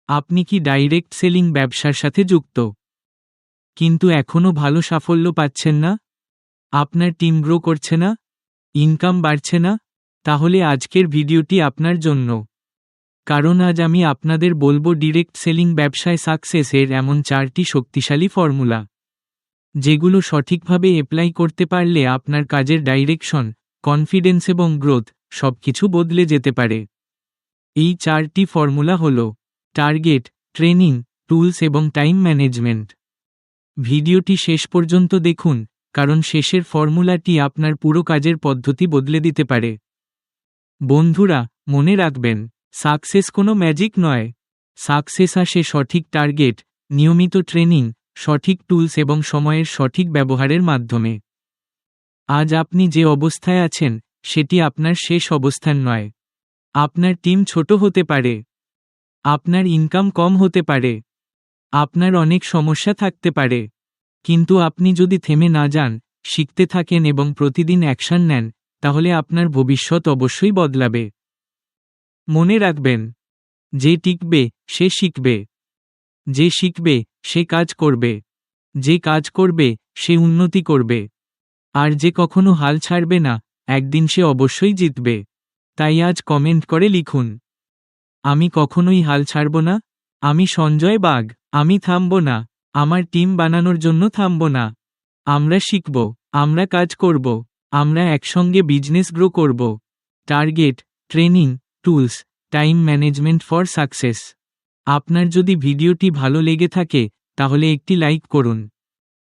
আপনি কি direct selling ব্যবসার সাথে যুক্ত, কিন্তু এখনও ভালো সাফল্য পাচ্ছেন না? আপনার টিম গ্রো করছে না, ইনকাম বাড়ছে না? তাহলে আজকের ভিডিওটি আপনার জন্য। কারণ আজ আমি আপনাদের বলবো ডিরেক্ট সেলিং ব্যবসায় সাকসেসের এমন 4টি শক্তিশালী ফর্মুলা, যেগুলো সঠিকভাবে অ্যাপ্লাই করতে পারলে আপনার কাজের ডাইরেকশন, কনফিডেন্স এবং গ্রোথ সবকিছু বদলে যেতে পারে। এই 4টি ফর্মুলা হল টার্গেট, ট্রেনিং, টুলস এবং টাইম ম্যানেজমেন্ট। ভিডিওটি শেষ পর্যন্ত দেখুন, কারণ শেষের ফর্মুলাটি আপনার পুরো কাজের পদ্ধতি বদলে দিতে পারে। বন্ধুরা, মনে রাখবেন, সাকসেস কোনো ম্যাজিক নয়। সাকসেস আসে সঠিক টার্গেট, নিয়মিত ট্রেনিং, সঠিক টুলস এবং সময়ের সঠিক ব্যবহারের মাধ্যমে। আজ আপনি যে অবস্থায় আছেন, সেটি আপনার শেষ অবস্থান নয়। আপনার টিম ছোট হতে পারে, আপনার ইনকাম কম হতে পারে, আপনার অনেক সমস্যা থাকতে পারে, কিন্তু আপনি যদি থেমে না যান, শিখতে থাকেন এবং প্রতিদিন অ্যাকশন নেন, তাহলে আপনার ভবিষ্যৎ অবশ্যই বদলাবে। মনে রাখবেন, যে টিকবে সে শিখবে, যে শিখবে সে কাজ করবে, যে কাজ করবে সে উন্নতি করবে, আর যে কখনো হাল ছাড়বে না, একদিন সে অবশ্যই জিতবে। তাই আজ কমেন্ট করে লিখুন, আমি কখনোই হাল ছাড়ব না, আমি সঞ্জয় বাগ, আমি থামব না, আমার টিম বানানোর জন্য থামব না। আমরা শিখব, আমরা কাজ করব, আমরা একসঙ্গে বিজনেস গ্রো করব। Target, training, tools, time management for success. আপনার যদি ভিডিওটি ভালো লেগে থাকে, তাহলে একটি লাইক করুন,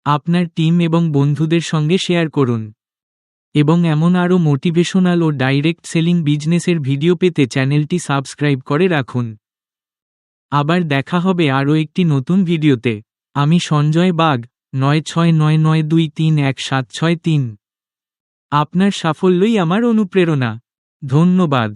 আপনার টিম এবং বন্ধুদের সঙ্গে শেয়ার করুন, এবং এমন আরও মোটিভেশনাল ও ডাইরেক্ট সেলিং বিজনেসের ভিডিও পেতে চ্যানেলটি সাবস্ক্রাইব করে রাখুন। আবার দেখা হবে আরও একটি নতুন ভিডিওতে। আমি সঞ্জয় বাগ, 9699231763। আপনার সাফল্যই আমার অনুপ্রেরণা। ধন্যবাদ।